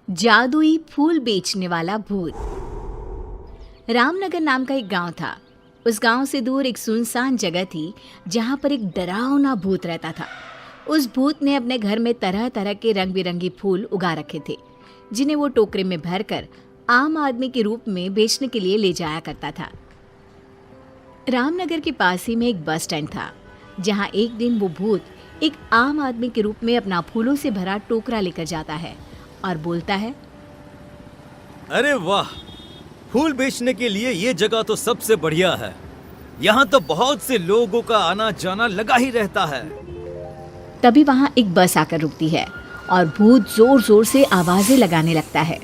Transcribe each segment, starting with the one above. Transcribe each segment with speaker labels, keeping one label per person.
Speaker 1: जादुई फूल बेचने वाला भूत। रामनगर नाम का एक गांव था। उस गांव से दूर एक सुनसान जगह थी जहां पर एक डरावना भूत रहता था। उस भूत ने अपने घर में तरह तरह के रंग बिरंगी फूल उगा रखे थे, जिन्हें वो टोकरे में भरकर आम आदमी के रूप में बेचने के लिए ले जाया करता था। रामनगर के पास ही में एक बस स्टैंड था, जहां एक दिन वो भूत एक आम आदमी के रूप में अपना फूलों से भरा टोकरा लेकर जाता है और बोलता है,
Speaker 2: अरे वाह, फूल बेचने के लिए ये जगह तो सबसे बढ़िया है। यहाँ तो बहुत से लोगों का आना जाना लगा ही रहता है।
Speaker 1: तभी वहां एक बस आकर रुकती है और भूत जोर जोर से आवाजें लगाने लगता है।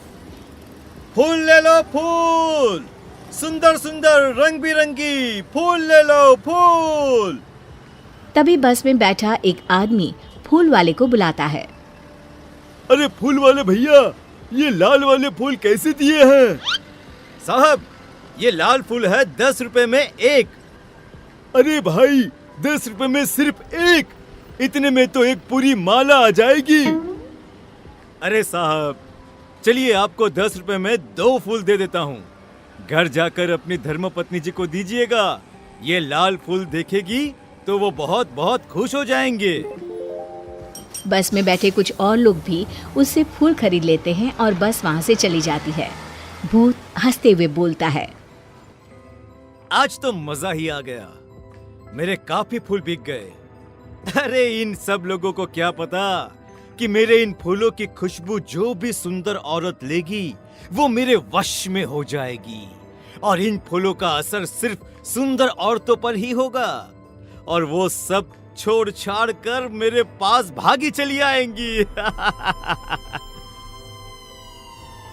Speaker 2: फूल ले लो, फूल, सुंदर सुंदर रंग बिरंगी फूल ले लो, फूल।
Speaker 1: तभी बस में बैठा एक आदमी फूल वाले को बुलाता है।
Speaker 2: अरे फूल वाले भैया, ये लाल वाले फूल कैसे दिए हैं? साहब, ये लाल फूल है 10 रुपए में एक। अरे भाई, 10 रुपए में सिर्फ एक? इतने में तो एक पूरी माला आ जाएगी। अरे साहब, चलिए आपको 10 रुपए में 2 फूल दे देता हूँ। घर जाकर अपनी धर्मपत्नी जी को दीजिएगा। ये लाल फूल देखेगी तो वो बहुत बहुत खुश हो जाएंगे।
Speaker 1: बस में बैठे कुछ और लोग भी उससे फूल खरीद लेते हैं और बस वहां से चली जाती है। भूत हंसते हुए बोलता है,
Speaker 2: आज तो मजा ही आ गया। मेरे काफी फूल बिक गए। अरे इन सब लोगों को क्या पता कि मेरे इन फूलों की खुशबू जो भी सुंदर औरत लेगी वो मेरे वश में हो जाएगी, और इन फूलों का असर सिर्फ सुंदर औरतों पर ही होगा, और वो सब छोड़ छाड़ कर मेरे पास भागी चली आएंगी।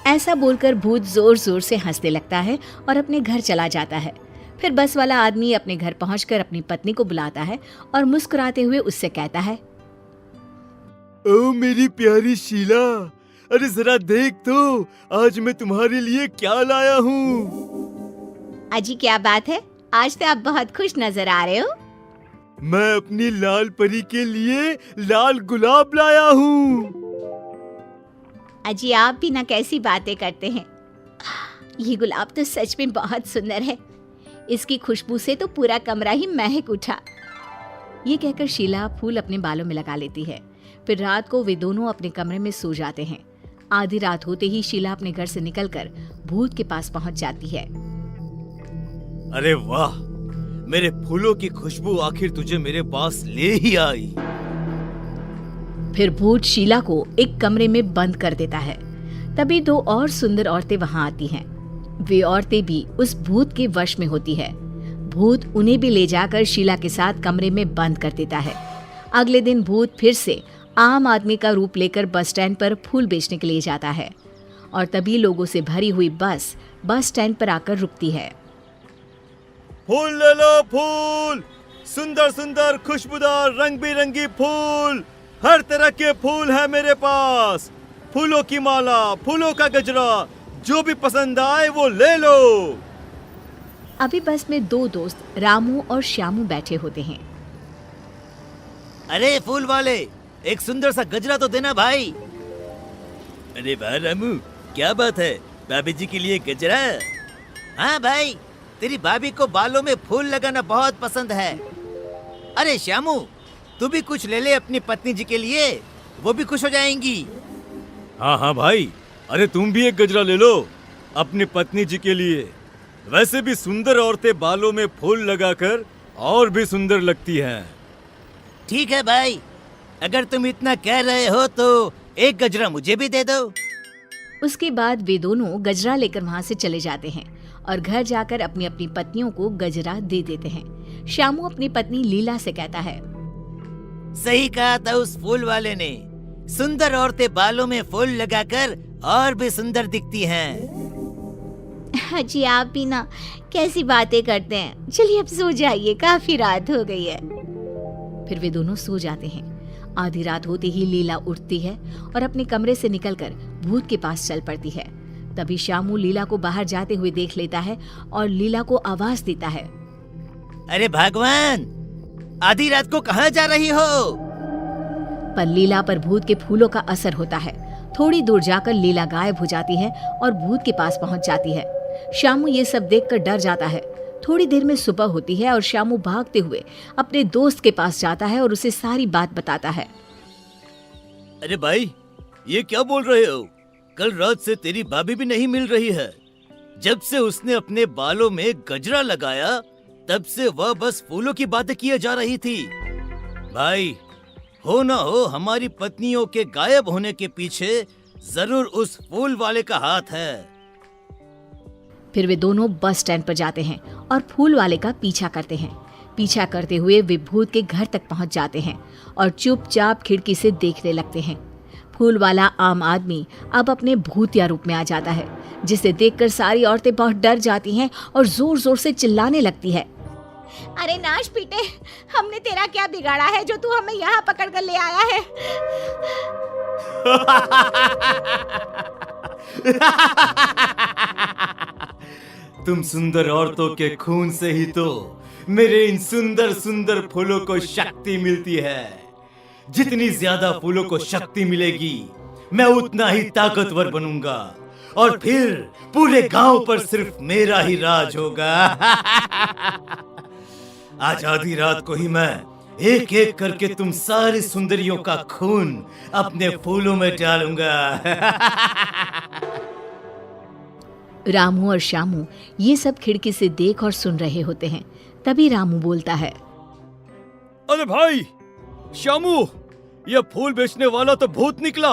Speaker 1: ऐसा बोलकर भूत जोर जोर से हंसने लगता है और अपने घर चला जाता है। फिर बस वाला आदमी अपने घर पहुंचकर अपनी पत्नी को बुलाता है और मुस्कुराते हुए उससे कहता है,
Speaker 2: ओ मेरी प्यारी शीला, अरे जरा देख तो आज मैं तुम्हारे लिए क्या लाया हूँ।
Speaker 1: अजी क्या बात है, आज तो आप बहुत खुश नजर आ रहे हो।
Speaker 2: मैं अपनी लाल परी के लिए लाल गुलाब लाया हूँ।
Speaker 1: अजी आप भी ना कैसी बातें करते हैं। ये गुलाब तो सच में बहुत सुंदर है। इसकी खुशबू से तो पूरा कमरा ही महक उठा। ये कहकर शीला फूल अपने बालों में लगा लेती है। फिर रात को वे दोनों अपने कमरे में सो जाते हैं। आधी रात होते ही शीला अपने घर से निकलकर भूत के पास पहुंच जाती है।
Speaker 2: अरे वाह, मेरे फूलों की खुशबू आखिर तुझे मेरे पास ले ही आई।
Speaker 1: फिर भूत शीला को एक कमरे में बंद कर देता है। तभी 2 और सुंदर औरतें वहां आती हैं। वे औरतें भी उस भूत के वश में होती है। भूत उन्हें भी ले जाकर शीला के साथ कमरे में बंद कर देता है। अगले दिन भूत फिर से आम आदमी का रूप लेकर बस स्टैंड पर फूल बेचने के लिए जाता है, और तभी लोगों से भरी हुई बस स्टैंड पर आकर रुकती है।
Speaker 2: फूल ले लो, फूल, सुंदर सुंदर खुशबूदार रंग बिरंगी फूल, हर तरह के फूल है मेरे पास। फूलों की माला, फूलों का गजरा, जो भी पसंद आए वो ले लो।
Speaker 1: अभी बस में 2 दोस्त रामू और श्यामू बैठे होते हैं।
Speaker 2: अरे फूल वाले, एक सुंदर सा गजरा तो देना भाई। अरे वाह रामू, क्या बात है, भाभी जी के लिए गजरा? हाँ भाई, तेरी भाभी को बालों में फूल लगाना बहुत पसंद है। अरे श्यामू, तू भी कुछ ले ले अपनी पत्नी जी के लिए, वो भी खुश हो जाएंगी। हाँ हाँ भाई, अरे तुम भी एक गजरा ले लो अपनी पत्नी जी के लिए। वैसे भी सुंदर औरतें बालों में फूल लगाकर और भी सुंदर लगती हैं। ठीक है भाई, अगर तुम इतना कह रहे हो तो एक गजरा मुझे भी दे दो।
Speaker 1: उसके बाद वे दोनों गजरा लेकर वहां से चले जाते हैं और घर जाकर अपनी अपनी पत्नियों को गजरा दे देते हैं। श्यामू अपनी पत्नी लीला से कहता है,
Speaker 2: सही कहा था उस फूल वाले ने, सुंदर औरतें बालों में फूल लगाकर और भी सुंदर दिखती हैं।
Speaker 1: जी आप भी ना कैसी बातें करते हैं। चलिए अब सो जाइए, काफी रात हो गई है। फिर वे दोनों सो जाते हैं। आधी रात होते ही लीला उठती है और अपने कमरे से निकलकर भूत के पास चल पड़ती है। तभी श्यामू लीला को बाहर जाते हुए देख लेता है और लीला को आवाज देता है, अरे भगवान, आधी रात को कहाँ जा रही हो? पर लीला पर भूत के फूलों का असर होता है। थोड़ी दूर जाकर लीला गायब हो जाती है और भूत के पास पहुंच जाती है। श्यामू ये सब देखकर डर जाता है। थोड़ी देर में सुबह होती है और श्यामू भागते हुए अपने दोस्त के पास जाता है और उसे सारी बात बताता है।
Speaker 2: अरे भाई, ये क्या बोल रहे हो? कल रात से तेरी भाभी भी नहीं मिल रही है। जब से उसने अपने बालों में गजरा लगाया तब से वह बस फूलों की बातें किए जा रही थी। भाई, हो ना हो हमारी पत्नियों के गायब होने के पीछे जरूर उस फूल वाले का हाथ है।
Speaker 1: फिर वे दोनों बस स्टैंड पर जाते हैं और फूल वाले का पीछा करते हैं। पीछा करते हुए वे भूत के घर तक पहुंच जाते हैं और चुपचाप खिड़की से देखने लगते हैं। फूल वाला आम आदमी अब अपने भूतिया रूप में आ जाता है, जिसे देखकर सारी औरतें बहुत डर जाती हैं और जोर जोर से चिल्लाने लगती है।
Speaker 3: अरे नाश पीटे, हमने तेरा क्या बिगाड़ा है जो तू हमें यहाँ पकड़ कर ले आया है?
Speaker 2: तुम सुंदर औरतों के खून से ही तो मेरे इन सुंदर सुंदर फूलों को शक्ति मिलती है। जितनी ज्यादा फूलों को शक्ति मिलेगी मैं उतना ही ताकतवर बनूंगा और फिर पूरे गांव पर सिर्फ मेरा ही राज होगा। आज आधी रात को ही मैं एक एक करके तुम सारी सुंदरियों का खून अपने फूलों में डालूंगा।
Speaker 1: रामू और श्यामू ये सब खिड़की से देख और सुन रहे होते हैं। तभी रामू बोलता है।
Speaker 2: अरे भाई श्यामू, यह फूल बेचने वाला तो भूत निकला।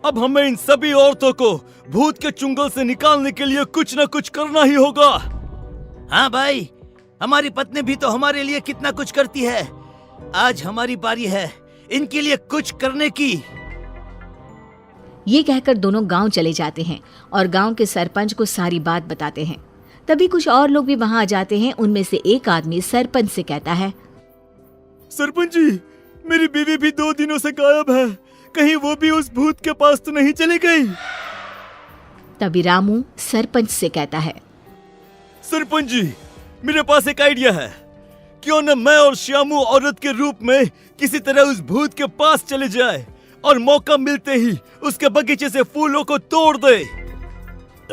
Speaker 2: अब हमें इन सभी औरतों को भूत के चुंगल से निकालने के लिए कुछ न कुछ करना ही होगा। हाँ भाई, हमारी पत्नी भी तो हमारे लिए कितना कुछ करती है। आज हमारी बारी है इनके लिए कुछ करने की।
Speaker 1: ये कहकर दोनों गांव चले जाते हैं और गांव के सरपंच को सारी बात बताते हैं। तभी कुछ और लोग भी वहां आ जाते हैं। उनमें से एक आदमी सरपंच से कहता है।
Speaker 2: सरपंच जी, मेरी बीवी भी 2 दिनों से गायब है। कहीं वो भी उस भूत के पास तो नहीं चली गई?
Speaker 1: तभी रामू सरपंच से कहता है।
Speaker 2: सरपंच जी, मेरे पास एक आइडिया है। क्यों न मैं और श्यामू औरत के रूप में किसी तरह उस भूत के पास चले जाए और मौका मिलते ही उसके बगीचे से फूलों को तोड़ दे।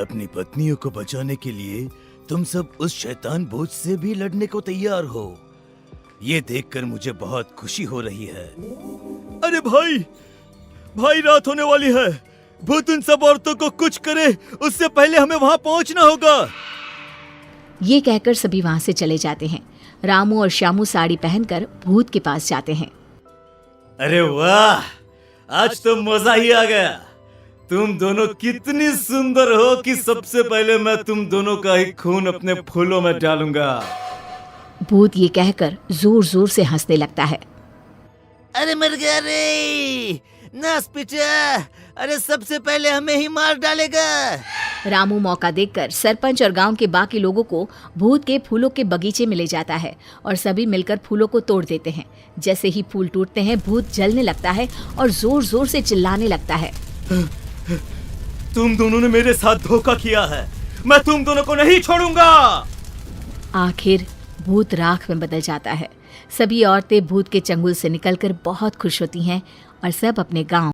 Speaker 2: अपनी पत्नियों को बचाने के लिए तुम सब उस शैतान भूत से भी लड़ने को तैयार हो। ये देखकर मुझे बहुत खुशी हो रही है। अरे भाई रात होने वाली है। भूत उन सब औरतों को कुछ करे उससे पहले हमें वहां पहुंचना होगा।
Speaker 1: ये कहकर सभी वहां से चले जाते हैं। रामू और श्यामू साड़ी पहनकर भूत के पास जाते हैं।
Speaker 2: अरे वाह, आज तो मजा ही आ गया। तुम दोनों कितनी सुंदर हो कि सबसे पहले मैं तुम दोनों का ही खून अपने फूलों में डालूंगा।
Speaker 1: भूत ये कहकर जोर जोर से हंसने लगता है।
Speaker 2: अरे मर गया रे नास पिटा, अरे सबसे पहले हमें ही मार डालेगा।
Speaker 1: रामू मौका देखकर सरपंच और गांव के बाकी लोगों को भूत के फूलों के बगीचे में ले जाता है और सभी मिलकर फूलों को तोड़ देते हैं। जैसे ही फूल टूटते हैं भूत जलने लगता है और जोर जोर से चिल्लाने लगता है।
Speaker 2: तुम दोनों ने मेरे साथ धोखा किया है, मैं तुम दोनों को नहीं छोड़ूंगा।
Speaker 1: आखिर भूत राख में बदल जाता है। सभी औरतें भूत के चंगुल से निकलकर बहुत खुश होती हैं और सब अपने गांव